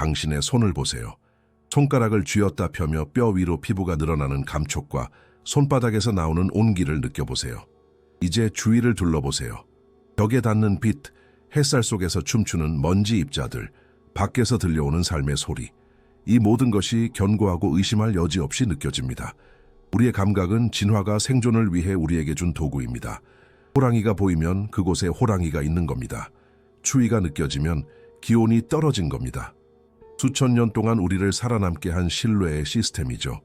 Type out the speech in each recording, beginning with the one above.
당신의 손을 보세요. 손가락을 쥐었다 펴며 뼈 위로 피부가 늘어나는 감촉과 손바닥에서 나오는 온기를 느껴보세요. 이제 주위를 둘러보세요. 벽에 닿는 빛, 햇살 속에서 춤추는 먼지 입자들, 밖에서 들려오는 삶의 소리. 이 모든 것이 견고하고 의심할 여지 없이 느껴집니다. 우리의 감각은 진화가 생존을 위해 우리에게 준 도구입니다. 호랑이가 보이면 그곳에 호랑이가 있는 겁니다. 추위가 느껴지면 기온이 떨어진 겁니다. 수천 년 동안 우리를 살아남게 한 신뢰의 시스템이죠.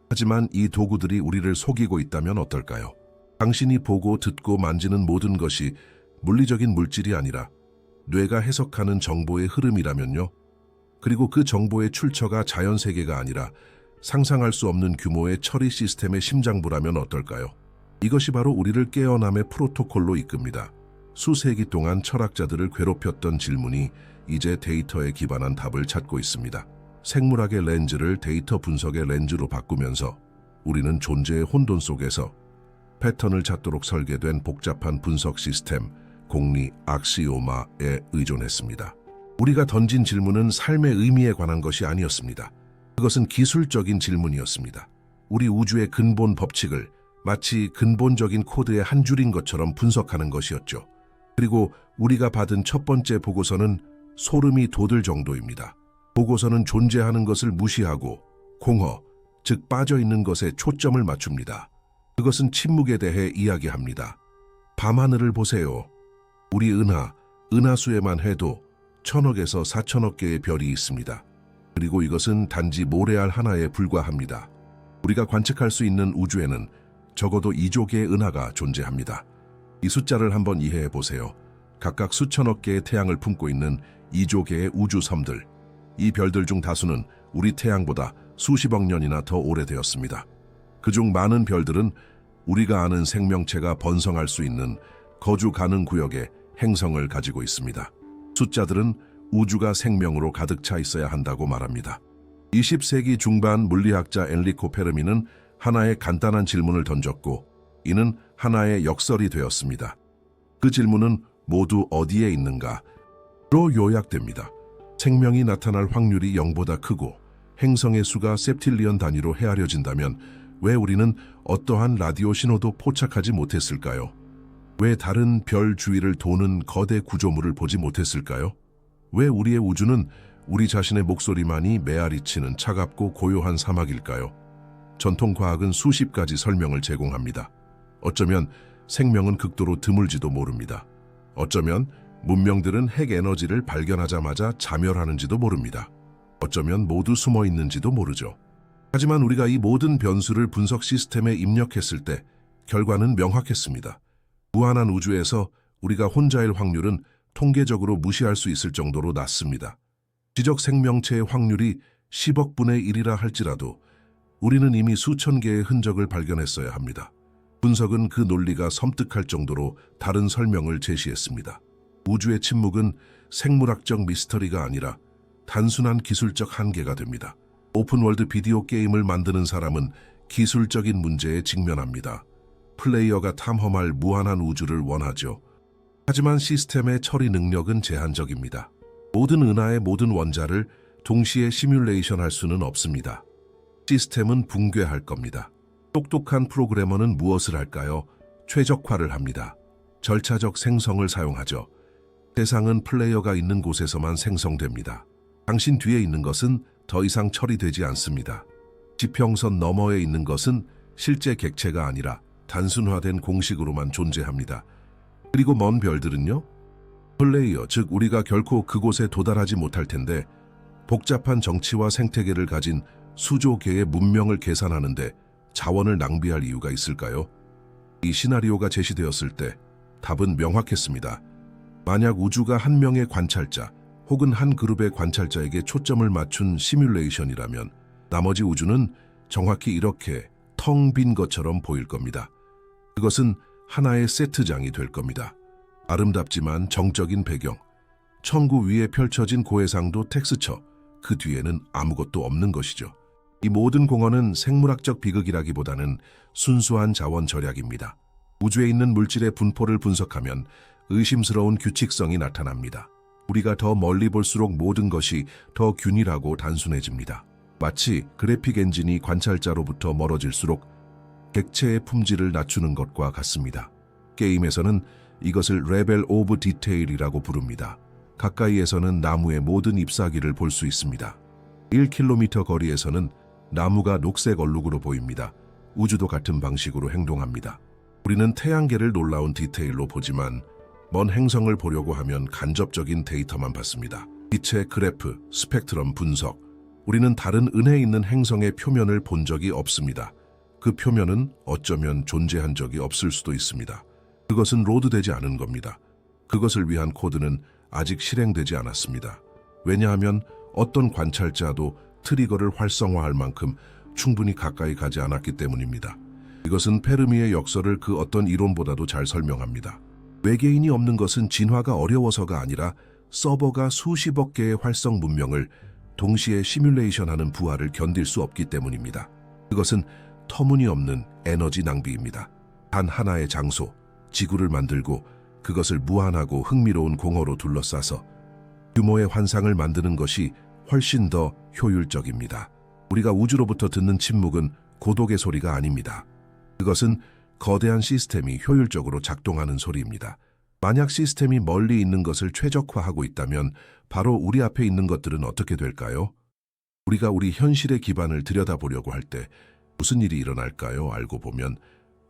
하지만 이 도구들이 우리를 속이고 있다면 어떨까요? 당신이 보고 듣고 만지는 모든 것이 물리적인 물질이 아니라 뇌가 해석하는 정보의 흐름이라면요? 그리고 그 정보의 출처가 자연세계가 아니라 상상할 수 없는 규모의 처리 시스템의 심장부라면 어떨까요? 이것이 바로 우리를 깨어남의 프로토콜로 이끕니다. 수세기 동안 철학자들을 괴롭혔던 질문이 이제 데이터에 기반한 답을 찾고 있습니다. 생물학의 렌즈를 데이터 분석의 렌즈로 바꾸면서 우리는 존재의 혼돈 속에서 패턴을 찾도록 설계된 복잡한 분석 시스템, 공리 악시오마에 의존했습니다. 우리가 던진 질문은 삶의 의미에 관한 것이 아니었습니다. 그것은 기술적인 질문이었습니다. 우리 우주의 근본 법칙을 마치 근본적인 코드의 한 줄인 것처럼 분석하는 것이었죠. 그리고 우리가 받은 첫 번째 보고서는 소름이 돋을 정도입니다. 보고서는 존재하는 것을 무시하고 공허, 즉 빠져있는 것에 초점을 맞춥니다. 그것은 침묵에 대해 이야기합니다. 밤하늘을 보세요. 우리 은하수에만 해도 1000억에서 4000억 개의 별이 있습니다. 그리고 이것은 단지 모래알 하나에 불과합니다. 우리가 관측할 수 있는 우주에는 적어도 2조 개의 은하가 존재합니다. 이 숫자를 한번 이해해 보세요. 각각 수천억 개의 태양을 품고 있는 2조 개의 우주섬들. 이 별들 중 다수는 우리 태양보다 수십억 년이나 더 오래되었습니다. 그중 많은 별들은 우리가 아는 생명체가 번성할 수 있는 거주 가능 구역의 행성을 가지고 있습니다. 숫자들은 우주가 생명으로 가득 차 있어야 한다고 말합니다. 20세기 중반 물리학자 엔리코 페르미는 하나의 간단한 질문을 던졌고 이는 하나의 역설이 되었습니다. 그 질문은 모두 어디에 있는가로 요약됩니다. 생명이 나타날 확률이 0보다 크고 행성의 수가 septillion 단위로 헤아려진다면 왜 우리는 어떠한 라디오 신호도 포착하지 못했을까요? 왜 다른 별 주위를 도는 거대 구조물을 보지 못했을까요? 왜 우리의 우주는 우리 자신의 목소리만이 메아리치는 차갑고 고요한 사막일까요? 전통 과학은 수십 가지 설명을 제공합니다. 어쩌면 생명은 극도로 드물지도 모릅니다. 어쩌면 문명들은 핵 에너지를 발견하자마자 자멸하는지도 모릅니다. 어쩌면 모두 숨어 있는지도 모르죠. 하지만 우리가 이 모든 변수를 분석 시스템에 입력했을 때 결과는 명확했습니다. 무한한 우주에서 우리가 혼자일 확률은 통계적으로 무시할 수 있을 정도로 낮습니다. 지적 생명체의 확률이 10억 분의 1이라 할지라도 우리는 이미 수천 개의 흔적을 발견했어야 합니다. 분석은 그 논리가 섬뜩할 정도로 다른 설명을 제시했습니다. 우주의 침묵은 생물학적 미스터리가 아니라 단순한 기술적 한계가 됩니다. 오픈월드 비디오 게임을 만드는 사람은 기술적인 문제에 직면합니다. 플레이어가 탐험할 무한한 우주를 원하죠. 하지만 시스템의 처리 능력은 제한적입니다. 모든 은하의 모든 원자를 동시에 시뮬레이션할 수는 없습니다. 시스템은 붕괴할 겁니다. 똑똑한 프로그래머는 무엇을 할까요? 최적화를 합니다. 절차적 생성을 사용하죠. 세상은 플레이어가 있는 곳에서만 생성됩니다. 당신 뒤에 있는 것은 더 이상 처리되지 않습니다. 지평선 너머에 있는 것은 실제 객체가 아니라 단순화된 공식으로만 존재합니다. 그리고 먼 별들은요? 플레이어, 즉 우리가 결코 그곳에 도달하지 못할 텐데 복잡한 정치와 생태계를 가진 수조 개의 문명을 계산하는데 자원을 낭비할 이유가 있을까요? 이 시나리오가 제시되었을 때 답은 명확했습니다. 만약 우주가 한 명의 관찰자 혹은 한 그룹의 관찰자에게 초점을 맞춘 시뮬레이션이라면 나머지 우주는 정확히 이렇게 텅 빈 것처럼 보일 겁니다. 그것은 하나의 세트장이 될 겁니다. 아름답지만 정적인 배경, 천구 위에 펼쳐진 고해상도 텍스처, 그 뒤에는 아무것도 없는 것이죠. 이 모든 공헌은 생물학적 비극이라기보다는 순수한 자원 절약입니다. 우주에 있는 물질의 분포를 분석하면 의심스러운 규칙성이 나타납니다. 우리가 더 멀리 볼수록 모든 것이 더 균일하고 단순해집니다. 마치 그래픽 엔진이 관찰자로부터 멀어질수록 객체의 품질을 낮추는 것과 같습니다. 게임에서는 이것을 레벨 오브 디테일이라고 부릅니다. 가까이에서는 나무의 모든 잎사귀를 볼 수 있습니다. 1km 거리에서는 나무가 녹색 얼룩으로 보입니다. 우주도 같은 방식으로 행동합니다. 우리는 태양계를 놀라운 디테일로 보지만 먼 행성을 보려고 하면 간접적인 데이터만 받습니다. 빛의 그래프, 스펙트럼 분석. 우리는 다른 은혜 있는 행성의 표면을 본 적이 없습니다. 그 표면은 어쩌면 존재한 적이 없을 수도 있습니다. 그것은 로드되지 않은 겁니다. 그것을 위한 코드는 아직 실행되지 않았습니다. 왜냐하면 어떤 관찰자도 트리거를 활성화할 만큼 충분히 가까이 가지 않았기 때문입니다. 이것은 페르미의 역설을 그 어떤 이론보다도 잘 설명합니다. 외계인이 없는 것은 진화가 어려워서가 아니라 서버가 수십억 개의 활성 문명을 동시에 시뮬레이션하는 부하를 견딜 수 없기 때문입니다. 그것은 터무니없는 에너지 낭비입니다. 단 하나의 장소, 지구를 만들고 그것을 무한하고 흥미로운 공허로 둘러싸서 규모의 환상을 만드는 것이 훨씬 더 효율적입니다. 우리가 우주로부터 듣는 침묵은 고독의 소리가 아닙니다. 그것은 거대한 시스템이 효율적으로 작동하는 소리입니다. 만약 시스템이 멀리 있는 것을 최적화하고 있다면 바로 우리 앞에 있는 것들은 어떻게 될까요? 우리가 우리 현실의 기반을 들여다보려고 할 때 무슨 일이 일어날까요? 알고 보면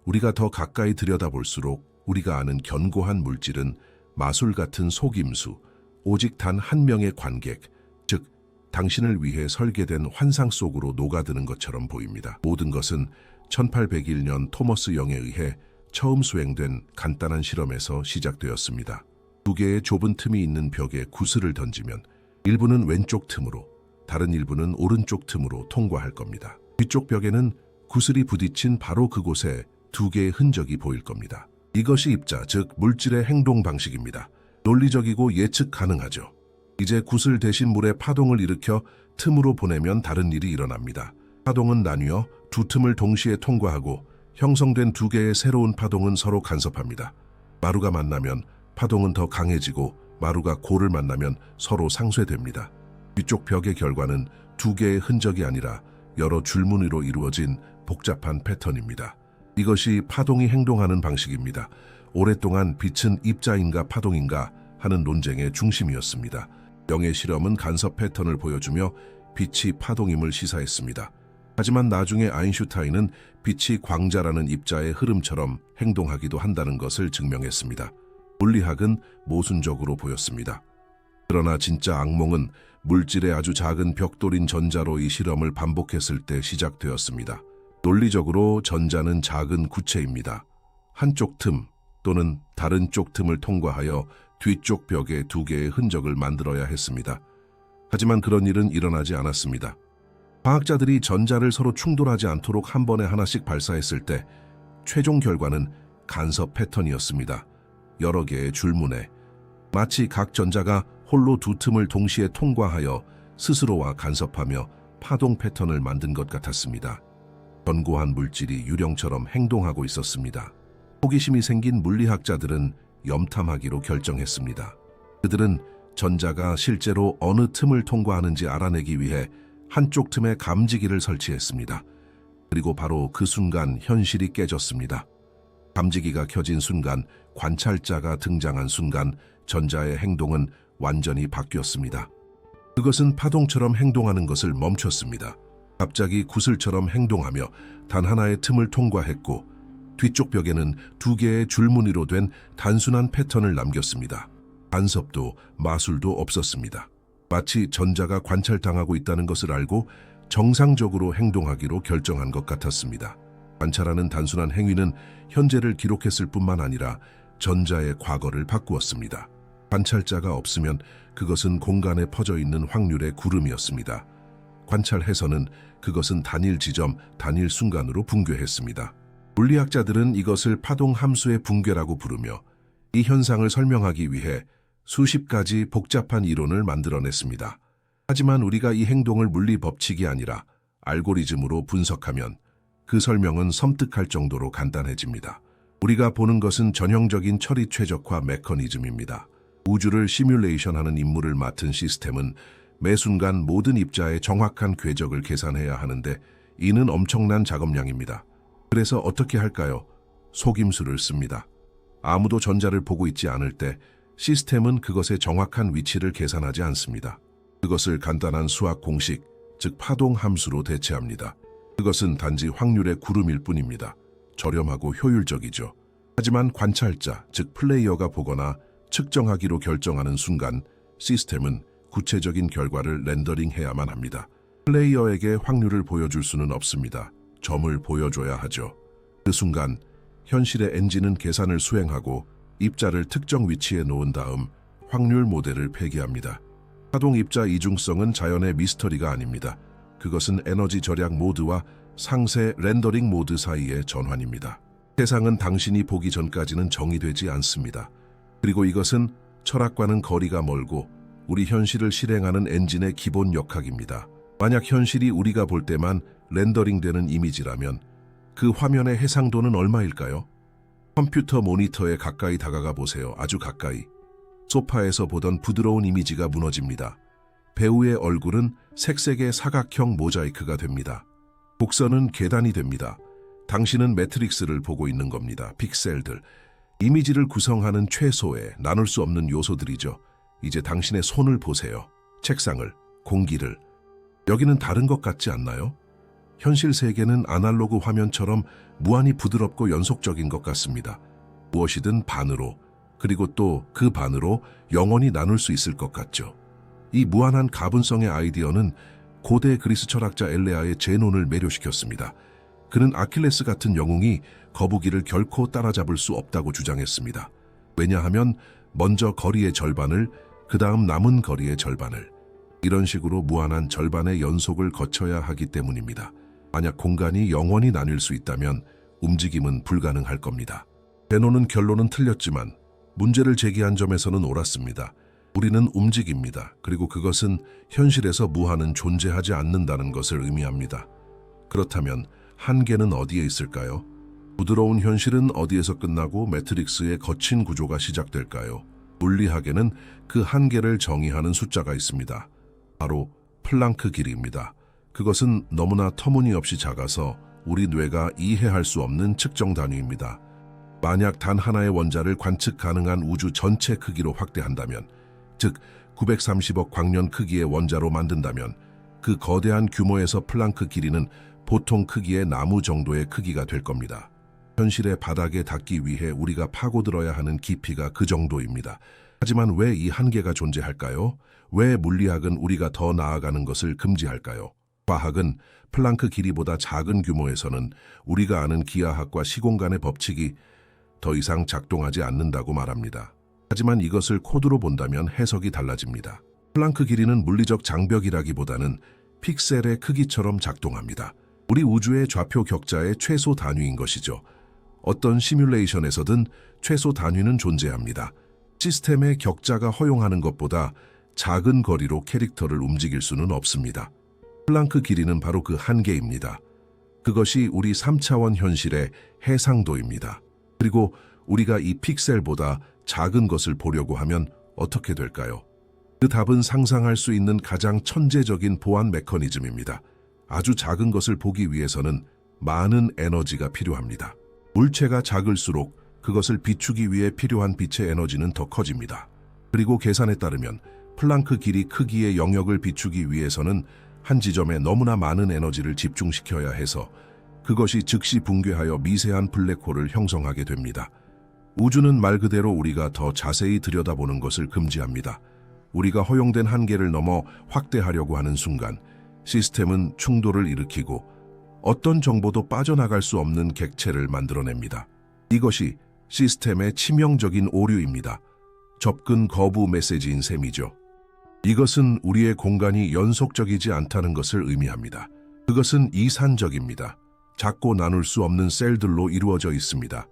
우리가 더 가까이 들여다볼수록 우리가 아는 견고한 물질은 마술 같은 속임수, 오직 단 한 명의 관객, 즉 당신을 위해 설계된 환상 속으로 녹아드는 것처럼 보입니다. 모든 것은 1801년 토머스 영에 의해 처음 수행된 간단한 실험에서 시작되었습니다. 두 개의 좁은 틈이 있는 벽에 구슬을 던지면 일부는 왼쪽 틈으로, 다른 일부는 오른쪽 틈으로 통과할 겁니다. 뒤쪽 벽에는 구슬이 부딪힌 바로 그곳에 두 개의 흔적이 보일 겁니다. 이것이 입자, 즉 물질의 행동 방식입니다. 논리적이고 예측 가능하죠. 이제 구슬 대신 물의 파동을 일으켜 틈으로 보내면 다른 일이 일어납니다. 파동은 나뉘어 두 틈을 동시에 통과하고 형성된 두 개의 새로운 파동은 서로 간섭합니다. 마루가 만나면 파동은 더 강해지고 마루가 골을 만나면 서로 상쇄됩니다. 뒤쪽 벽의 결과는 두 개의 흔적이 아니라 여러 줄무늬로 이루어진 복잡한 패턴입니다. 이것이 파동이 행동하는 방식입니다. 오랫동안 빛은 입자인가 파동인가 하는 논쟁의 중심이었습니다. 영의 실험은 간섭 패턴을 보여주며 빛이 파동임을 시사했습니다. 하지만 나중에 아인슈타인은 빛이 광자라는 입자의 흐름처럼 행동하기도 한다는 것을 증명했습니다. 물리학은 모순적으로 보였습니다. 그러나 진짜 악몽은 물질의 아주 작은 벽돌인 전자로 이 실험을 반복했을 때 시작되었습니다. 논리적으로 전자는 작은 구체입니다. 한쪽 틈 또는 다른 쪽 틈을 통과하여 뒤쪽 벽에 두 개의 흔적을 만들어야 했습니다. 하지만 그런 일은 일어나지 않았습니다. 과학자들이 전자를 서로 충돌하지 않도록 한 번에 하나씩 발사했을 때 최종 결과는 간섭 패턴이었습니다. 여러 개의 줄무늬, 마치 각 전자가 홀로 두 틈을 동시에 통과하여 스스로와 간섭하며 파동 패턴을 만든 것 같았습니다. 견고한 물질이 유령처럼 행동하고 있었습니다. 호기심이 생긴 물리학자들은 염탐하기로 결정했습니다. 그들은 전자가 실제로 어느 틈을 통과하는지 알아내기 위해 한쪽 틈에 감지기를 설치했습니다. 그리고 바로 그 순간 현실이 깨졌습니다. 감지기가 켜진 순간, 관찰자가 등장한 순간 전자의 행동은 완전히 바뀌었습니다. 그것은 파동처럼 행동하는 것을 멈췄습니다. 갑자기 구슬처럼 행동하며 단 하나의 틈을 통과했고 뒤쪽 벽에는 두 개의 줄무늬로 된 단순한 패턴을 남겼습니다. 간섭도 마술도 없었습니다. 마치 전자가 관찰당하고 있다는 것을 알고 정상적으로 행동하기로 결정한 것 같았습니다. 관찰하는 단순한 행위는 현재를 기록했을 뿐만 아니라 전자의 과거를 바꾸었습니다. 관찰자가 없으면 그것은 공간에 퍼져 있는 확률의 구름이었습니다. 관찰해서는 그것은 단일 지점, 단일 순간으로 붕괴했습니다. 물리학자들은 이것을 파동 함수의 붕괴라고 부르며 이 현상을 설명하기 위해 수십 가지 복잡한 이론을 만들어냈습니다. 하지만 우리가 이 행동을 물리 법칙이 아니라 알고리즘으로 분석하면 그 설명은 섬뜩할 정도로 간단해집니다. 우리가 보는 것은 전형적인 처리 최적화 메커니즘입니다. 우주를 시뮬레이션하는 임무를 맡은 시스템은 매 순간 모든 입자의 정확한 궤적을 계산해야 하는데 이는 엄청난 작업량입니다. 그래서 어떻게 할까요? 속임수를 씁니다. 아무도 전자를 보고 있지 않을 때 시스템은 그것의 정확한 위치를 계산하지 않습니다. 그것을 간단한 수학 공식, 즉 파동 함수로 대체합니다. 그것은 단지 확률의 구름일 뿐입니다. 저렴하고 효율적이죠. 하지만 관찰자, 즉 플레이어가 보거나 측정하기로 결정하는 순간 시스템은 구체적인 결과를 렌더링해야만 합니다. 플레이어에게 확률을 보여줄 수는 없습니다. 점을 보여줘야 하죠. 그 순간 현실의 엔진은 계산을 수행하고 입자를 특정 위치에 놓은 다음 확률 모델을 폐기합니다. 파동 입자 이중성은 자연의 미스터리가 아닙니다. 그것은 에너지 절약 모드와 상세 렌더링 모드 사이의 전환입니다. 세상은 당신이 보기 전까지는 정의되지 않습니다. 그리고 이것은 철학과는 거리가 멀고 우리 현실을 실행하는 엔진의 기본 역학입니다. 만약 현실이 우리가 볼 때만 렌더링되는 이미지라면 그 화면의 해상도는 얼마일까요? 컴퓨터 모니터에 가까이 다가가 보세요. 아주 가까이. 소파에서 보던 부드러운 이미지가 무너집니다. 배우의 얼굴은 색색의 사각형 모자이크가 됩니다. 곡선은 계단이 됩니다. 당신은 매트릭스를 보고 있는 겁니다. 픽셀들. 이미지를 구성하는 최소의 나눌 수 없는 요소들이죠. 이제 당신의 손을 보세요. 책상을, 공기를. 여기는 다른 것 같지 않나요? 현실 세계는 아날로그 화면처럼 무한히 부드럽고 연속적인 것 같습니다. 무엇이든 반으로, 그리고 또 그 반으로 영원히 나눌 수 있을 것 같죠. 이 무한한 가분성의 아이디어는 고대 그리스 철학자 엘레아의 제논을 매료시켰습니다. 그는 아킬레스 같은 영웅이 거북이를 결코 따라잡을 수 없다고 주장했습니다. 왜냐하면 먼저 거리의 절반을, 그 다음 남은 거리의 절반을, 이런 식으로 무한한 절반의 연속을 거쳐야 하기 때문입니다. 만약 공간이 영원히 나뉠 수 있다면 움직임은 불가능할 겁니다. 제논은 결론은 틀렸지만 문제를 제기한 점에서는 옳았습니다. 우리는 움직입니다. 그리고 그것은 현실에서 무한은 존재하지 않는다는 것을 의미합니다. 그렇다면 한계는 어디에 있을까요? 부드러운 현실은 어디에서 끝나고 매트릭스의 거친 구조가 시작될까요? 물리학에는 그 한계를 정의하는 숫자가 있습니다. 바로 플랑크 길이입니다. 그것은 너무나 터무니없이 작아서 우리 뇌가 이해할 수 없는 측정 단위입니다. 만약 단 하나의 원자를 관측 가능한 우주 전체 크기로 확대한다면, 즉 930억 광년 크기의 원자로 만든다면 그 거대한 규모에서 플랑크 길이는 보통 크기의 나무 정도의 크기가 될 겁니다. 현실의 바닥에 닿기 위해 우리가 파고들어야 하는 깊이가 그 정도입니다. 하지만 왜 이 한계가 존재할까요? 왜 물리학은 우리가 더 나아가는 것을 금지할까요? 과학은 플랑크 길이보다 작은 규모에서는 우리가 아는 기하학과 시공간의 법칙이 더 이상 작동하지 않는다고 말합니다. 하지만 이것을 코드로 본다면 해석이 달라집니다. 플랑크 길이는 물리적 장벽이라기보다는 픽셀의 크기처럼 작동합니다. 우리 우주의 좌표 격자의 최소 단위인 것이죠. 어떤 시뮬레이션에서든 최소 단위는 존재합니다. 시스템의 격자가 허용하는 것보다 작은 거리로 캐릭터를 움직일 수는 없습니다. 플랑크 길이는 바로 그 한계입니다. 그것이 우리 3차원 현실의 해상도입니다. 그리고 우리가 이 픽셀보다 작은 것을 보려고 하면 어떻게 될까요? 그 답은 상상할 수 있는 가장 천재적인 보안 메커니즘입니다. 아주 작은 것을 보기 위해서는 많은 에너지가 필요합니다. 물체가 작을수록 그것을 비추기 위해 필요한 빛의 에너지는 더 커집니다. 그리고 계산에 따르면 플랑크 길이 크기의 영역을 비추기 위해서는 한 지점에 너무나 많은 에너지를 집중시켜야 해서 그것이 즉시 붕괴하여 미세한 블랙홀을 형성하게 됩니다. 우주는 말 그대로 우리가 더 자세히 들여다보는 것을 금지합니다. 우리가 허용된 한계를 넘어 확대하려고 하는 순간 시스템은 충돌을 일으키고 어떤 정보도 빠져나갈 수 없는 객체를 만들어냅니다. 이것이 시스템의 치명적인 오류입니다. 접근 거부 메시지인 셈이죠. 이것은 우리의 공간이 연속적이지 않다는 것을 의미합니다. 그것은 이산적입니다. 작고 나눌 수 없는 셀들로 이루어져 있습니다.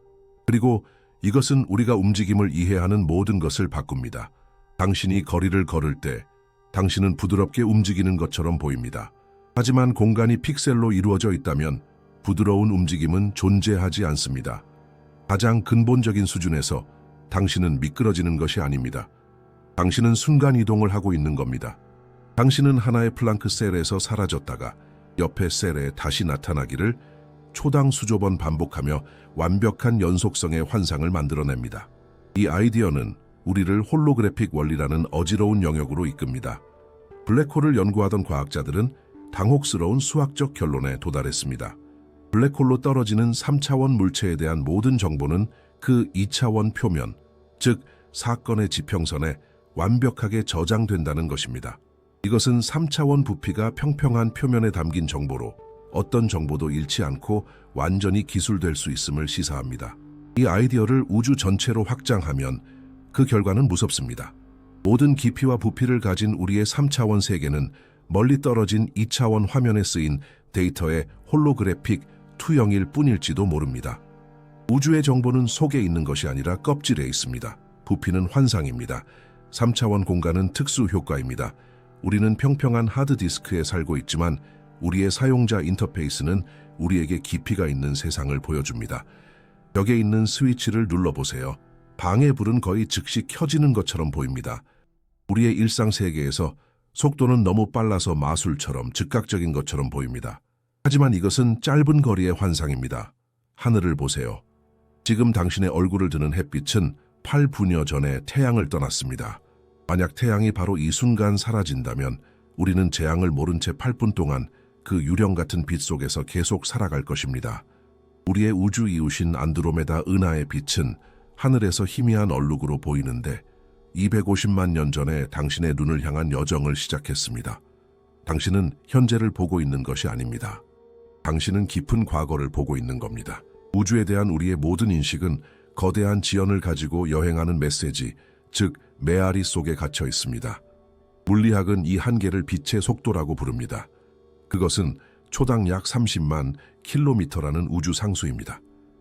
그리고 이것은 우리가 움직임을 이해하는 모든 것을 바꿉니다. 당신이 거리를 걸을 때 당신은 부드럽게 움직이는 것처럼 보입니다. 하지만 공간이 픽셀로 이루어져 있다면 부드러운 움직임은 존재하지 않습니다. 가장 근본적인 수준에서 당신은 미끄러지는 것이 아닙니다. 당신은 순간이동을 하고 있는 겁니다. 당신은 하나의 플랑크 셀에서 사라졌다가 옆의 셀에 다시 나타나기를 초당 수조 번 반복하며 완벽한 연속성의 환상을 만들어냅니다. 이 아이디어는 우리를 홀로그래픽 원리라는 어지러운 영역으로 이끕니다. 블랙홀을 연구하던 과학자들은 당혹스러운 수학적 결론에 도달했습니다. 블랙홀로 떨어지는 3차원 물체에 대한 모든 정보는 그 2차원 표면, 즉 사건의 지평선에 완벽하게 저장된다는 것입니다. 이것은 3차원 부피가 평평한 표면에 담긴 정보로 어떤 정보도 잃지 않고 완전히 기술될 수 있음을 시사합니다. 이 아이디어를 우주 전체로 확장하면 그 결과는 무섭습니다. 모든 깊이와 부피를 가진 우리의 3차원 세계는 멀리 떨어진 2차원 화면에 쓰인 데이터의 홀로그래픽 투영일 뿐일지도 모릅니다. 우주의 정보는 속에 있는 것이 아니라 껍질에 있습니다. 부피는 환상입니다. 3차원 공간은 특수 효과입니다. 우리는 평평한 하드디스크에 살고 있지만 우리의 사용자 인터페이스는 우리에게 깊이가 있는 세상을 보여줍니다. 벽에 있는 스위치를 눌러보세요. 방의 불은 거의 즉시 켜지는 것처럼 보입니다. 우리의 일상 세계에서 속도는 너무 빨라서 마술처럼 즉각적인 것처럼 보입니다. 하지만 이것은 짧은 거리의 환상입니다. 하늘을 보세요. 지금 당신의 얼굴을 드는 햇빛은 8분여 전에 태양을 떠났습니다. 만약 태양이 바로 이 순간 사라진다면 우리는 재앙을 모른 채 8분 동안 그 유령 같은 빛 속에서 계속 살아갈 것입니다. 우리의 우주 이웃인 안드로메다 은하의 빛은 하늘에서 희미한 얼룩으로 보이는데 250만 년 전에 당신의 눈을 향한 여정을 시작했습니다. 당신은 현재를 보고 있는 것이 아닙니다. 당신은 깊은 과거를 보고 있는 겁니다. 우주에 대한 우리의 모든 인식은 거대한 지연을 가지고 여행하는 메시지, 즉 메아리 속에 갇혀 있습니다. 물리학은 이 한계를 빛의 속도라고 부릅니다. 그것은 초당 약 30만 킬로미터라는 우주 상수입니다.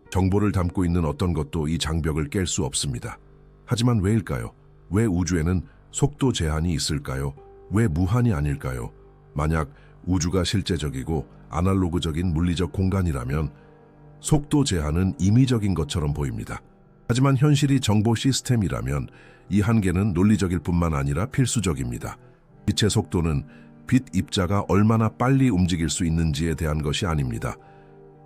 정보를 담고 있는 어떤 것도 이 장벽을 깰 수 없습니다. 하지만 왜일까요? 왜 우주에는 속도 제한이 있을까요? 왜 무한이 아닐까요? 만약 우주가 실제적이고 아날로그적인 물리적 공간이라면 속도 제한은 임의적인 것처럼 보입니다. 하지만 현실이 정보 시스템이라면 이 한계는 논리적일 뿐만 아니라 필수적입니다. 빛의 속도는 빛 입자가 얼마나 빨리 움직일 수 있는지에 대한 것이 아닙니다.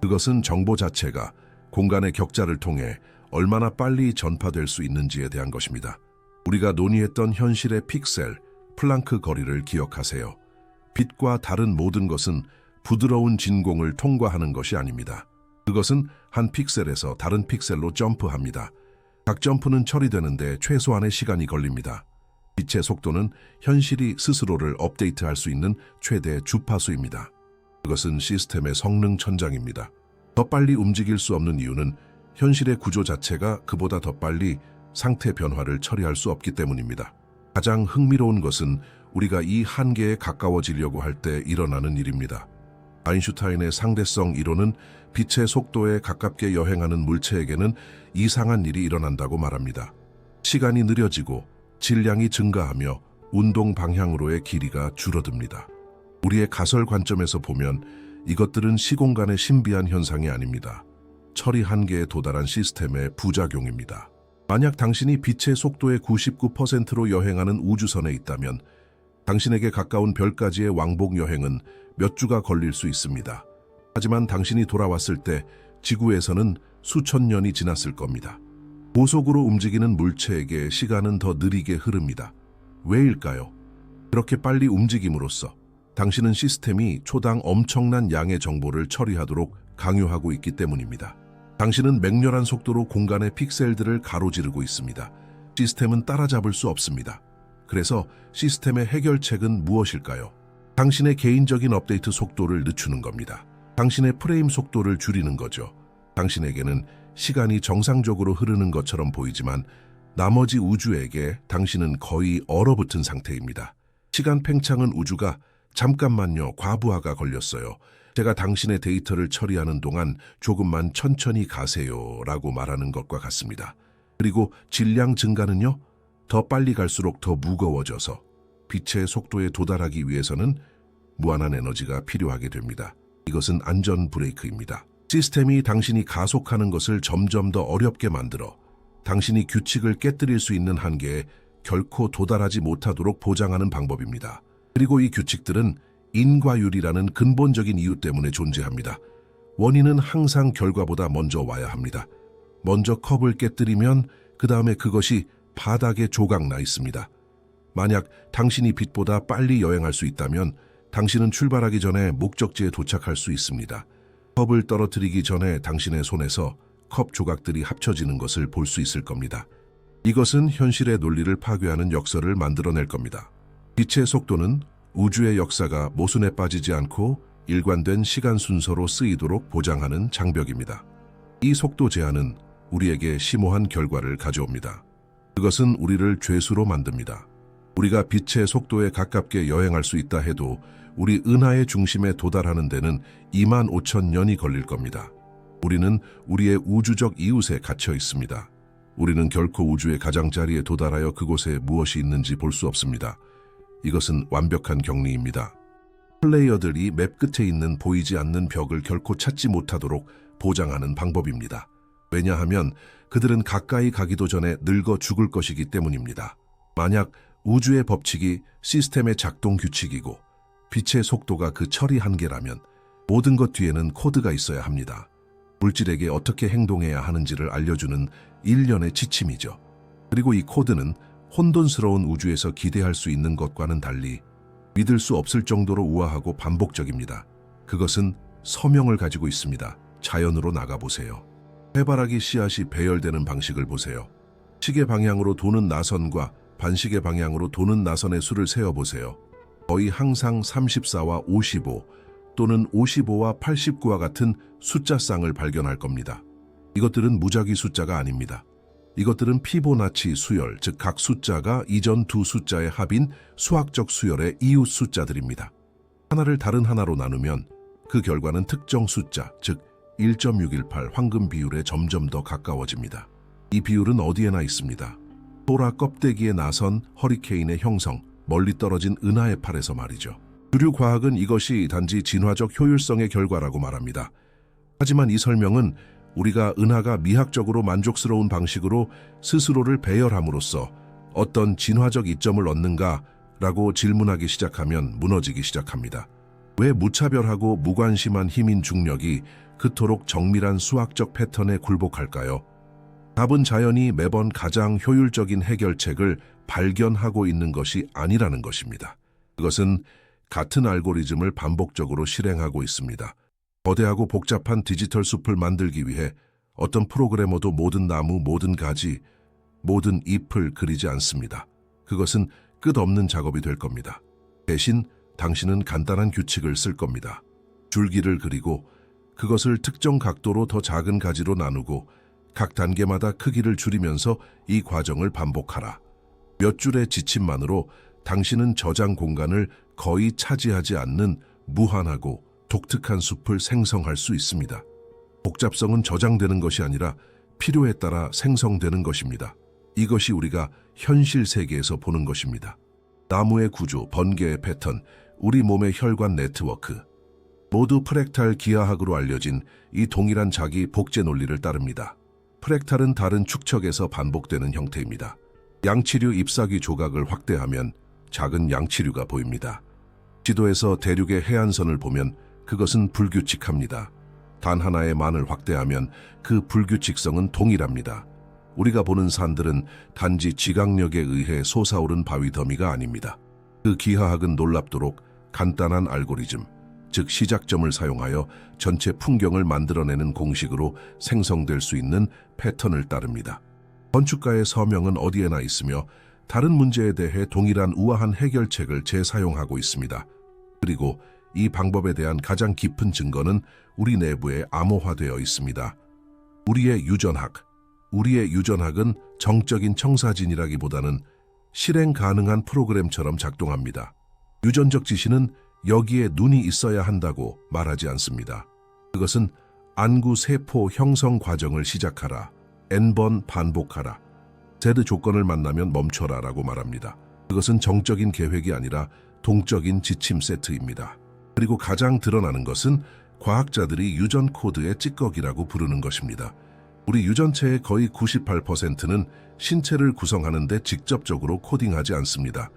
그것은 정보 자체가 공간의 격자를 통해 얼마나 빨리 전파될 수 있는지에 대한 것입니다. 우리가 논의했던 현실의 픽셀, 플랑크 거리를 기억하세요. 빛과 다른 모든 것은 부드러운 진공을 통과하는 것이 아닙니다. 그것은 한 픽셀에서 다른 픽셀로 점프합니다. 각 점프는 처리되는데 최소한의 시간이 걸립니다. 빛의 속도는 현실이 스스로를 업데이트할 수 있는 최대 주파수입니다. 그것은 시스템의 성능 천장입니다. 더 빨리 움직일 수 없는 이유는 현실의 구조 자체가 그보다 더 빨리 상태 변화를 처리할 수 없기 때문입니다. 가장 흥미로운 것은 우리가 이 한계에 가까워지려고 할 때 일어나는 일입니다. 아인슈타인의 상대성 이론은 빛의 속도에 가깝게 여행하는 물체에게는 이상한 일이 일어난다고 말합니다. 시간이 느려지고 질량이 증가하며 운동 방향으로의 길이가 줄어듭니다. 우리의 가설 관점에서 보면 이것들은 시공간의 신비한 현상이 아닙니다. 처리 한계에 도달한 시스템의 부작용입니다. 만약 당신이 빛의 속도의 99%로 여행하는 우주선에 있다면 당신에게 가까운 별까지의 왕복 여행은 몇 주가 걸릴 수 있습니다. 하지만 당신이 돌아왔을 때 지구에서는 수천 년이 지났을 겁니다. 고속으로 움직이는 물체에게 시간은 더 느리게 흐릅니다. 왜일까요? 그렇게 빨리 움직임으로써 당신은 시스템이 초당 엄청난 양의 정보를 처리하도록 강요하고 있기 때문입니다. 당신은 맹렬한 속도로 공간의 픽셀들을 가로지르고 있습니다. 시스템은 따라잡을 수 없습니다. 그래서 시스템의 해결책은 무엇일까요? 당신의 개인적인 업데이트 속도를 늦추는 겁니다. 당신의 프레임 속도를 줄이는 거죠. 당신에게는 시간이 정상적으로 흐르는 것처럼 보이지만 나머지 우주에게 당신은 거의 얼어붙은 상태입니다. 시간 팽창은 우주가 잠깐만요, 과부하가 걸렸어요. 제가 당신의 데이터를 처리하는 동안 조금만 천천히 가세요 라고 말하는 것과 같습니다. 그리고 질량 증가는요, 더 빨리 갈수록 더 무거워져서 빛의 속도에 도달하기 위해서는 무한한 에너지가 필요하게 됩니다. 이것은 안전 브레이크입니다. 시스템이 당신이 가속하는 것을 점점 더 어렵게 만들어 당신이 규칙을 깨뜨릴 수 있는 한계에 결코 도달하지 못하도록 보장하는 방법입니다. 그리고 이 규칙들은 인과율이라는 근본적인 이유 때문에 존재합니다. 원인은 항상 결과보다 먼저 와야 합니다. 먼저 컵을 깨뜨리면 그 다음에 그것이 바닥에 조각나 있습니다. 만약 당신이 빛보다 빨리 여행할 수 있다면 당신은 출발하기 전에 목적지에 도착할 수 있습니다. 컵을 떨어뜨리기 전에 당신의 손에서 컵 조각들이 합쳐지는 것을 볼 수 있을 겁니다. 이것은 현실의 논리를 파괴하는 역설을 만들어낼 겁니다. 빛의 속도는 우주의 역사가 모순에 빠지지 않고 일관된 시간 순서로 쓰이도록 보장하는 장벽입니다. 이 속도 제한은 우리에게 심오한 결과를 가져옵니다. 그것은 우리를 죄수로 만듭니다. 우리가 빛의 속도에 가깝게 여행할 수 있다 해도 우리 은하의 중심에 도달하는 데는 25,000년이 걸릴 겁니다. 우리는 우리의 우주적 이웃에 갇혀 있습니다. 우리는 결코 우주의 가장자리에 도달하여 그곳에 무엇이 있는지 볼 수 없습니다. 이것은 완벽한 격리입니다. 플레이어들이 맵 끝에 있는 보이지 않는 벽을 결코 찾지 못하도록 보장하는 방법입니다. 왜냐하면 그들은 가까이 가기도 전에 늙어 죽을 것이기 때문입니다. 만약 우주의 법칙이 시스템의 작동 규칙이고 빛의 속도가 그 처리 한계라면 모든 것 뒤에는 코드가 있어야 합니다. 물질에게 어떻게 행동해야 하는지를 알려주는 일련의 지침이죠. 그리고 이 코드는 혼돈스러운 우주에서 기대할 수 있는 것과는 달리 믿을 수 없을 정도로 우아하고 반복적입니다. 그것은 서명을 가지고 있습니다. 자연으로 나가보세요. 해바라기 씨앗이 배열되는 방식을 보세요. 시계 방향으로 도는 나선과 반시계 방향으로 도는 나선의 수를 세어보세요. 거의 항상 34와 55 또는 55와 89와 같은 숫자쌍을 발견할 겁니다. 이것들은 무작위 숫자가 아닙니다. 이것들은 피보나치 수열, 즉 각 숫자가 이전 두 숫자의 합인 수학적 수열의 이웃 숫자들입니다. 하나를 다른 하나로 나누면 그 결과는 특정 숫자, 즉 1.618 황금 비율에 점점 더 가까워집니다. 이 비율은 어디에나 있습니다. 소라 껍데기에 나선 허리케인의 형성, 멀리 떨어진 은하의 팔에서 말이죠. 주류 과학은 이것이 단지 진화적 효율성의 결과라고 말합니다. 하지만 이 설명은 우리가 은하가 미학적으로 만족스러운 방식으로 스스로를 배열함으로써 어떤 진화적 이점을 얻는가라고 질문하기 시작하면 무너지기 시작합니다. 왜 무차별하고 무관심한 힘인 중력이 그토록 정밀한 수학적 패턴에 굴복할까요? 답은 자연이 매번 가장 효율적인 해결책을 발견하고 있는 것이 아니라는 것입니다. 그것은 같은 알고리즘을 반복적으로 실행하고 있습니다. 거대하고 복잡한 디지털 숲을 만들기 위해 어떤 프로그래머도 모든 나무, 모든 가지, 모든 잎을 그리지 않습니다. 그것은 끝없는 작업이 될 겁니다. 대신 당신은 간단한 규칙을 쓸 겁니다. 줄기를 그리고 그것을 특정 각도로 더 작은 가지로 나누고 각 단계마다 크기를 줄이면서 이 과정을 반복하라. 몇 줄의 지침만으로 당신은 저장 공간을 거의 차지하지 않는 무한하고 독특한 숲을 생성할 수 있습니다. 복잡성은 저장되는 것이 아니라 필요에 따라 생성되는 것입니다. 이것이 우리가 현실 세계에서 보는 것입니다. 나무의 구조, 번개의 패턴, 우리 몸의 혈관 네트워크, 모두 프랙탈 기하학으로 알려진 이 동일한 자기 복제 논리를 따릅니다. 프랙탈은 다른 축척에서 반복되는 형태입니다. 양치류 잎사귀 조각을 확대하면 작은 양치류가 보입니다. 지도에서 대륙의 해안선을 보면 그것은 불규칙합니다. 단 하나의 만을 확대하면 그 불규칙성은 동일합니다. 우리가 보는 산들은 단지 지각력에 의해 솟아오른 바위 더미가 아닙니다. 그 기하학은 놀랍도록 간단한 알고리즘, 즉 시작점을 사용하여 전체 풍경을 만들어내는 공식으로 생성될 수 있는 패턴을 따릅니다. 건축가의 서명은 어디에나 있으며 다른 문제에 대해 동일한 우아한 해결책을 재사용하고 있습니다. 그리고 이 방법에 대한 가장 깊은 증거는 우리 내부에 암호화되어 있습니다. 우리의 유전학은 정적인 청사진이라기보다는 실행 가능한 프로그램처럼 작동합니다. 유전적 지시는 여기에 눈이 있어야 한다고 말하지 않습니다. 그것은 안구 세포 형성 과정을 시작하라, N번 반복하라, Z 조건을 만나면 멈춰라 라고 말합니다. 그것은 정적인 계획이 아니라 동적인 지침 세트입니다. 그리고 가장 드러나는 것은 과학자들이 유전 코드의 찌꺼기라고 부르는 것입니다. 우리 유전체의 거의 98%는 신체를 구성하는 데 직접적으로 코딩하지 않습니다.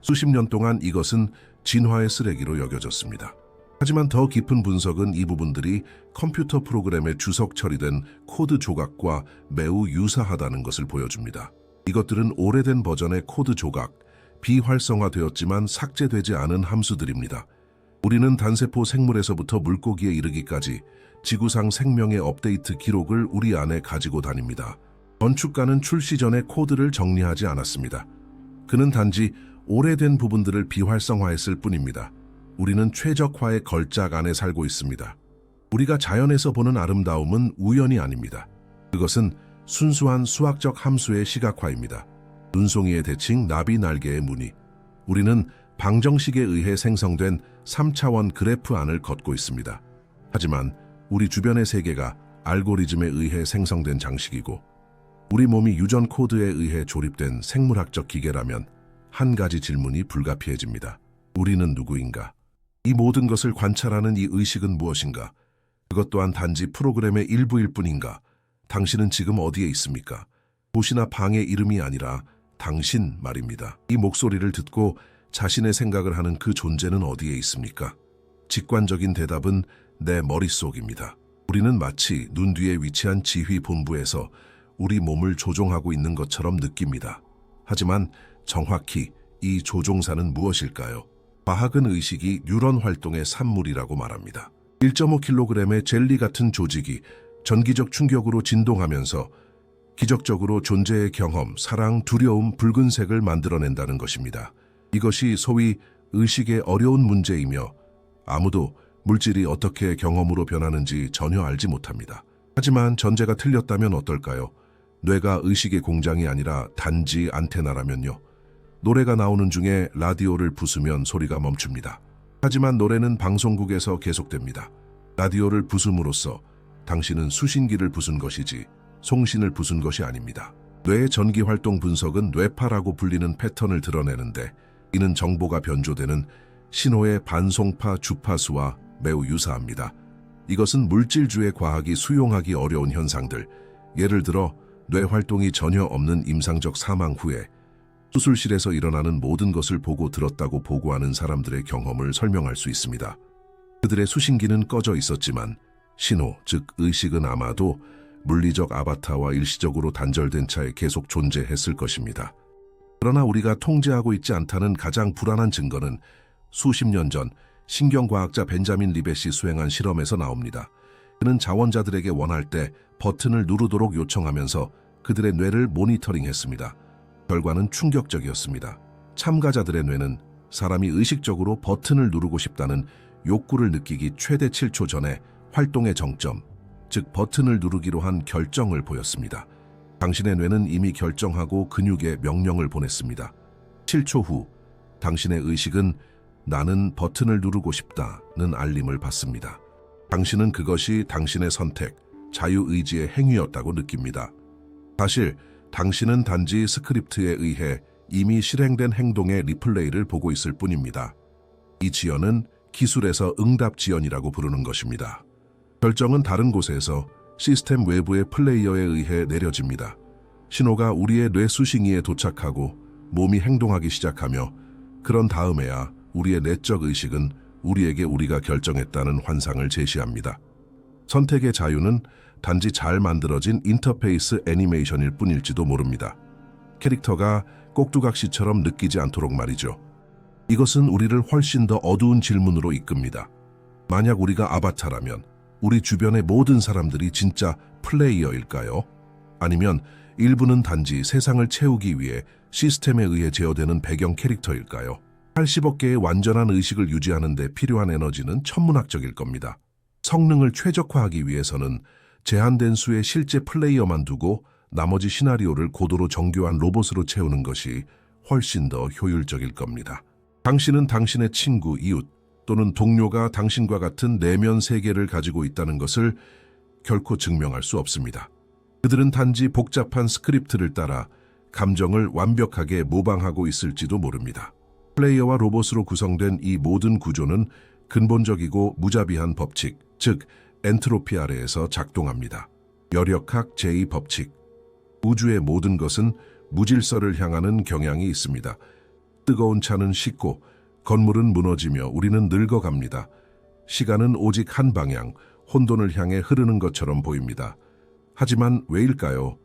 수십 년 동안 이것은 진화의 쓰레기로 여겨졌습니다. 하지만 더 깊은 분석은 이 부분들이 컴퓨터 프로그램에 주석 처리된 코드 조각과 매우 유사하다는 것을 보여줍니다. 이것들은 오래된 버전의 코드 조각, 비활성화되었지만 삭제되지 않은 함수들입니다. 우리는 단세포 생물에서부터 물고기에 이르기까지 지구상 생명의 업데이트 기록을 우리 안에 가지고 다닙니다. 건축가는 출시 전에 코드를 정리하지 않았습니다. 그는 단지 오래된 부분들을 비활성화했을 뿐입니다. 우리는 최적화의 걸작 안에 살고 있습니다. 우리가 자연에서 보는 아름다움은 우연이 아닙니다. 그것은 순수한 수학적 함수의 시각화입니다. 눈송이의 대칭, 나비 날개의 무늬. 우리는 방정식에 의해 생성된 3차원 그래프 안을 걷고 있습니다. 하지만 우리 주변의 세계가 알고리즘에 의해 생성된 장식이고 우리 몸이 유전 코드에 의해 조립된 생물학적 기계라면 한 가지 질문이 불가피해집니다. 우리는 누구인가? 이 모든 것을 관찰하는 이 의식은 무엇인가? 그것 또한 단지 프로그램의 일부일 뿐인가? 당신은 지금 어디에 있습니까? 도시나 방의 이름이 아니라 당신 말입니다. 이 목소리를 듣고 자신의 생각을 하는 그 존재는 어디에 있습니까? 직관적인 대답은 내 머릿속입니다. 우리는 마치 눈 뒤에 위치한 지휘 본부에서 우리 몸을 조종하고 있는 것처럼 느낍니다. 하지만 정확히 이 조종사는 무엇일까요? 과학은 의식이 뉴런 활동의 산물이라고 말합니다. 1.5kg의 젤리 같은 조직이 전기적 충격으로 진동하면서 기적적으로 존재의 경험, 사랑, 두려움, 붉은색을 만들어낸다는 것입니다. 이것이 소위 의식의 어려운 문제이며 아무도 물질이 어떻게 경험으로 변하는지 전혀 알지 못합니다. 하지만 전제가 틀렸다면 어떨까요? 뇌가 의식의 공장이 아니라 단지 안테나라면요. 노래가 나오는 중에 라디오를 부수면 소리가 멈춥니다. 하지만 노래는 방송국에서 계속됩니다. 라디오를 부숨으로써 당신은 수신기를 부순 것이지 송신을 부순 것이 아닙니다. 뇌의 전기활동 분석은 뇌파라고 불리는 패턴을 드러내는데 이는 정보가 변조되는 신호의 반송파 주파수와 매우 유사합니다. 이것은 물질주의 과학이 수용하기 어려운 현상들, 예를 들어 뇌활동이 전혀 없는 임상적 사망 후에 수술실에서 일어나는 모든 것을 보고 들었다고 보고하는 사람들의 경험을 설명할 수 있습니다. 그들의 수신기는 꺼져 있었지만 신호, 즉 의식은 아마도 물리적 아바타와 일시적으로 단절된 차에 계속 존재했을 것입니다. 그러나 우리가 통제하고 있지 않다는 가장 불안한 증거는 수십 년 전 신경과학자 벤자민 리벳이 수행한 실험에서 나옵니다. 그는 자원자들에게 원할 때 버튼을 누르도록 요청하면서 그들의 뇌를 모니터링했습니다. 결과는 충격적이었습니다. 참가자들의 뇌는 사람이 의식적으로 버튼을 누르고 싶다는 욕구를 느끼기 최대 7초 전에 활동의 정점, 즉 버튼을 누르기로 한 결정을 보였습니다. 당신의 뇌는 이미 결정하고 근육에 명령을 보냈습니다. 7초 후 당신의 의식은 나는 버튼을 누르고 싶다는 알림을 받습니다. 당신은 그것이 당신의 선택, 자유의지의 행위였다고 느낍니다. 사실 당신은 단지 스크립트에 의해 이미 실행된 행동의 리플레이를 보고 있을 뿐입니다. 이 지연은 기술에서 응답 지연이라고 부르는 것입니다. 결정은 다른 곳에서 시스템 외부의 플레이어에 의해 내려집니다. 신호가 우리의 뇌 수신기에 도착하고 몸이 행동하기 시작하며 그런 다음에야 우리의 내적 의식은 우리에게 우리가 결정했다는 환상을 제시합니다. 선택의 자유는 단지 잘 만들어진 인터페이스 애니메이션일 뿐일지도 모릅니다. 캐릭터가 꼭두각시처럼 느끼지 않도록 말이죠. 이것은 우리를 훨씬 더 어두운 질문으로 이끕니다. 만약 우리가 아바타라면 우리 주변의 모든 사람들이 진짜 플레이어일까요? 아니면 일부는 단지 세상을 채우기 위해 시스템에 의해 제어되는 배경 캐릭터일까요? 80억 개의 완전한 의식을 유지하는 데 필요한 에너지는 천문학적일 겁니다. 성능을 최적화하기 위해서는 제한된 수의 실제 플레이어만 두고 나머지 시나리오를 고도로 정교한 로봇으로 채우는 것이 훨씬 더 효율적일 겁니다. 당신은 당신의 친구, 이웃 또는 동료가 당신과 같은 내면 세계를 가지고 있다는 것을 결코 증명할 수 없습니다. 그들은 단지 복잡한 스크립트를 따라 감정을 완벽하게 모방하고 있을지도 모릅니다. 플레이어와 로봇으로 구성된 이 모든 구조는 근본적이고 무자비한 법칙, 즉 엔트로피 아래에서 작동합니다. 여력학 제2법칙. 우주의 모든 것은 무질서를 향하는 경향이 있습니다. 뜨거운 차는 식고 건물은 무너지며 우리는 늙어갑니다. 시간은 오직 한 방향, 혼돈을 향해 흐르는 것처럼 보입니다. 하지만 왜일까요?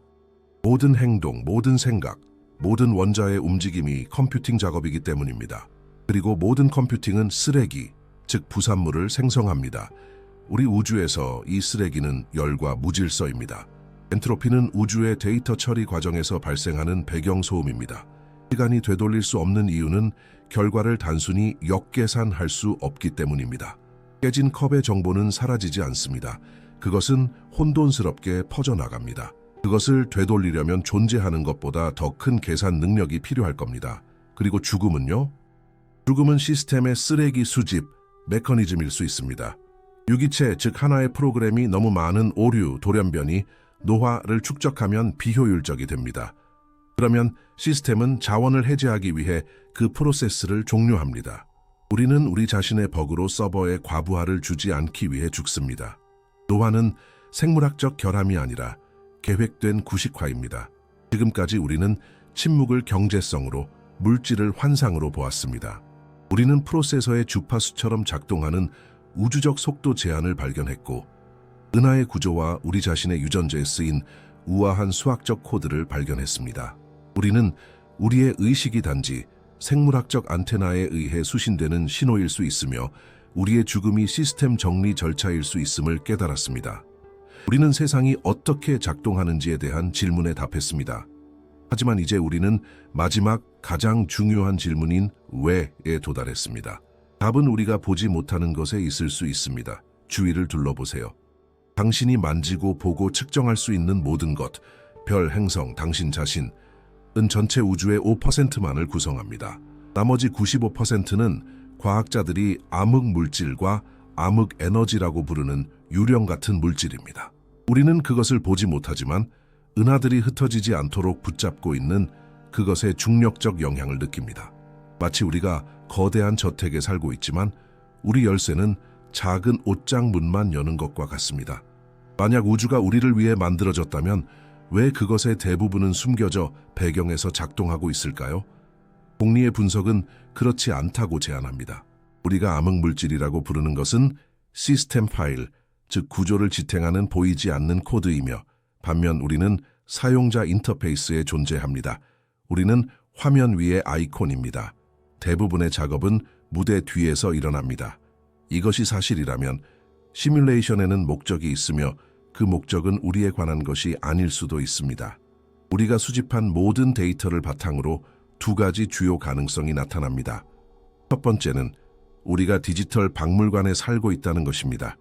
모든 행동, 모든 생각, 모든 원자의 움직임이 컴퓨팅 작업이기 때문입니다. 그리고 모든 컴퓨팅은 쓰레기, 즉 부산물을 생성합니다. 우리 우주에서 이 쓰레기는 열과 무질서입니다. 엔트로피는 우주의 데이터 처리 과정에서 발생하는 배경소음입니다. 시간이 되돌릴 수 없는 이유는 결과를 단순히 역계산할 수 없기 때문입니다. 깨진 컵의 정보는 사라지지 않습니다. 그것은 혼돈스럽게 퍼져나갑니다. 그것을 되돌리려면 존재하는 것보다 더 큰 계산 능력이 필요할 겁니다. 그리고 죽음은요? 죽음은 시스템의 쓰레기 수집, 메커니즘일 수 있습니다. 유기체, 즉 하나의 프로그램이 너무 많은 오류, 돌연변이, 노화를 축적하면 비효율적이 됩니다. 그러면 시스템은 자원을 해제하기 위해 그 프로세스를 종료합니다. 우리는 우리 자신의 버그로 서버에 과부하를 주지 않기 위해 죽습니다. 노화는 생물학적 결함이 아니라 계획된 구식화입니다. 지금까지 우리는 침묵을 경제성으로, 물질을 환상으로 보았습니다. 우리는 프로세서의 주파수처럼 작동하는 우주적 속도 제한을 발견했고, 은하의 구조와 우리 자신의 유전자에 쓰인 우아한 수학적 코드를 발견했습니다. 우리는 우리의 의식이 단지 생물학적 안테나에 의해 수신되는 신호일 수 있으며 우리의 죽음이 시스템 정리 절차일 수 있음을 깨달았습니다. 우리는 세상이 어떻게 작동하는지에 대한 질문에 답했습니다. 하지만 이제 우리는 마지막 가장 중요한 질문인 왜에 도달했습니다. 답은 우리가 보지 못하는 것에 있을 수 있습니다. 주위를 둘러보세요. 당신이 만지고 보고 측정할 수 있는 모든 것, 별, 행성, 당신 자신은 전체 우주의 5%만을 구성합니다. 나머지 95%는 과학자들이 암흑 물질과 암흑 에너지라고 부르는 유령 같은 물질입니다. 우리는 그것을 보지 못하지만 은하들이 흩어지지 않도록 붙잡고 있는 그것의 중력적 영향을 느낍니다. 마치 우리가 거대한 저택에 살고 있지만 우리 열쇠는 작은 옷장 문만 여는 것과 같습니다. 만약 우주가 우리를 위해 만들어졌다면 왜 그것의 대부분은 숨겨져 배경에서 작동하고 있을까요? 공리의 분석은 그렇지 않다고 제안합니다. 우리가 암흑물질이라고 부르는 것은 시스템 파일, 즉 구조를 지탱하는 보이지 않는 코드이며 반면 우리는 사용자 인터페이스에 존재합니다. 우리는 화면 위의 아이콘입니다. 대부분의 작업은 무대 뒤에서 일어납니다. 이것이 사실이라면 시뮬레이션에는 목적이 있으며 그 목적은 우리에 관한 것이 아닐 수도 있습니다. 우리가 수집한 모든 데이터를 바탕으로 두 가지 주요 가능성이 나타납니다. 첫 번째는 우리가 디지털 박물관에 살고 있다는 것입니다.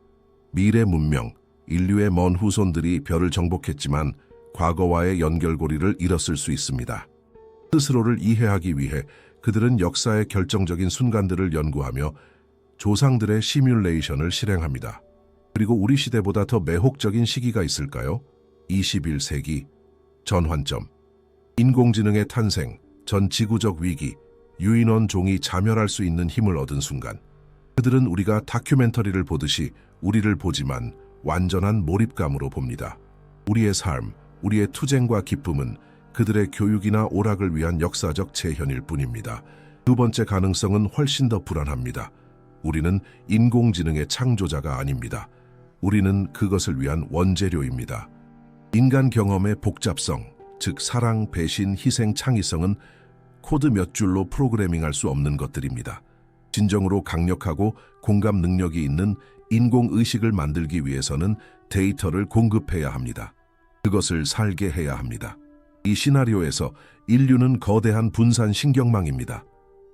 미래 문명, 인류의 먼 후손들이 별을 정복했지만 과거와의 연결고리를 잃었을 수 있습니다. 스스로를 이해하기 위해 그들은 역사의 결정적인 순간들을 연구하며 조상들의 시뮬레이션을 실행합니다. 그리고 우리 시대보다 더 매혹적인 시기가 있을까요? 21세기, 전환점, 인공지능의 탄생, 전 지구적 위기, 유인원 종이 자멸할 수 있는 힘을 얻은 순간, 그들은 우리가 다큐멘터리를 보듯이 우리를 보지만 완전한 몰입감으로 봅니다. 우리의 삶, 우리의 투쟁과 기쁨은 그들의 교육이나 오락을 위한 역사적 재현일 뿐입니다. 두 번째 가능성은 훨씬 더 불안합니다. 우리는 인공지능의 창조자가 아닙니다. 우리는 그것을 위한 원재료입니다. 인간 경험의 복잡성, 즉 사랑, 배신, 희생, 창의성은 코드 몇 줄로 프로그래밍할 수 없는 것들입니다. 진정으로 강력하고 공감 능력이 있는 인공의식을 만들기 위해서는 데이터를 공급해야 합니다. 그것을 살게 해야 합니다. 이 시나리오에서 인류는 거대한 분산 신경망입니다.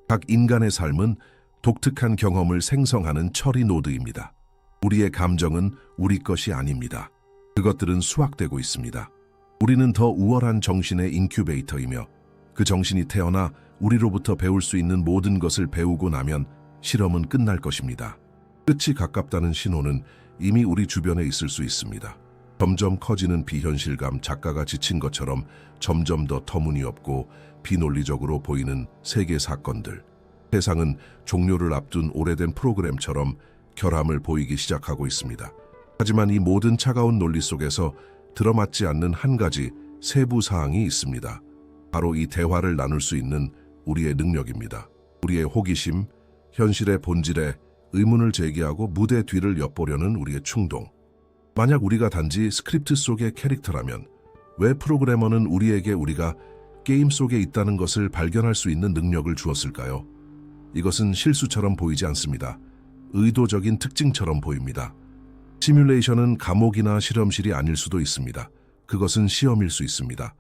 각 인간의 삶은 독특한 경험을 생성하는 처리 노드입니다. 우리의 감정은 우리 것이 아닙니다. 그것들은 수확되고 있습니다. 우리는 더 우월한 정신의 인큐베이터이며 그 정신이 태어나 우리로부터 배울 수 있는 모든 것을 배우고 나면 실험은 끝날 것입니다. 끝이 가깝다는 신호는 이미 우리 주변에 있을 수 있습니다. 점점 커지는 비현실감, 작가가 지친 것처럼 점점 더 터무니없고 비논리적으로 보이는 세계 사건들. 세상은 종료를 앞둔 오래된 프로그램처럼 결함을 보이기 시작하고 있습니다. 하지만 이 모든 차가운 논리 속에서 들어맞지 않는 한 가지 세부 사항이 있습니다. 바로 이 대화를 나눌 수 있는 우리의 능력입니다. 우리의 호기심, 현실의 본질에 의문을 제기하고 무대 뒤를 엿보려는 우리의 충동. 만약 우리가 단지 스크립트 속의 캐릭터라면 왜 프로그래머는 우리에게 우리가 게임 속에 있다는 것을 발견할 수 있는 능력을 주었을까요? 이것은 실수처럼 보이지 않습니다. 의도적인 특징처럼 보입니다. 시뮬레이션은 감옥이나 실험실이 아닐 수도 있습니다. 그것은 시험일 수 있습니다.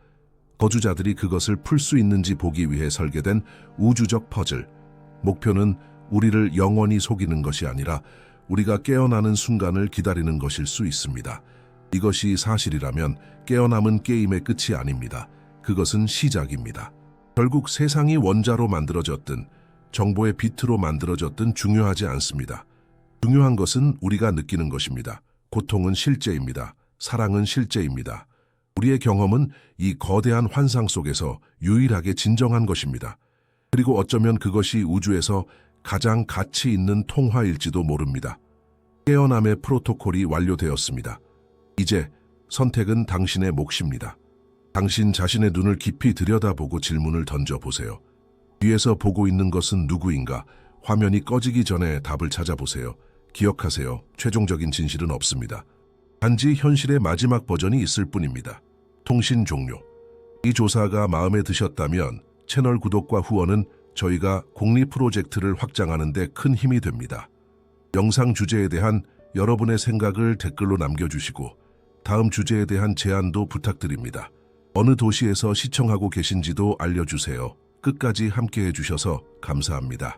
거주자들이 그것을 풀 수 있는지 보기 위해 설계된 우주적 퍼즐. 목표는 우리를 영원히 속이는 것이 아니라 우리가 깨어나는 순간을 기다리는 것일 수 있습니다. 이것이 사실이라면 깨어남은 게임의 끝이 아닙니다. 그것은 시작입니다. 결국 세상이 원자로 만들어졌든 정보의 비트로 만들어졌든 중요하지 않습니다. 중요한 것은 우리가 느끼는 것입니다. 고통은 실제입니다. 사랑은 실제입니다. 우리의 경험은 이 거대한 환상 속에서 유일하게 진정한 것입니다. 그리고 어쩌면 그것이 우주에서 가장 가치 있는 통화일지도 모릅니다. 깨어남의 프로토콜이 완료되었습니다. 이제 선택은 당신의 몫입니다. 당신 자신의 눈을 깊이 들여다보고 질문을 던져보세요. 뒤에서 보고 있는 것은 누구인가? 화면이 꺼지기 전에 답을 찾아보세요. 기억하세요. 최종적인 진실은 없습니다. 단지 현실의 마지막 버전이 있을 뿐입니다. 통신 종료. 이 조사가 마음에 드셨다면 채널 구독과 후원은 저희가 공리 프로젝트를 확장하는 데 큰 힘이 됩니다. 영상 주제에 대한 여러분의 생각을 댓글로 남겨주시고 다음 주제에 대한 제안도 부탁드립니다. 어느 도시에서 시청하고 계신지도 알려주세요. 끝까지 함께해 주셔서 감사합니다.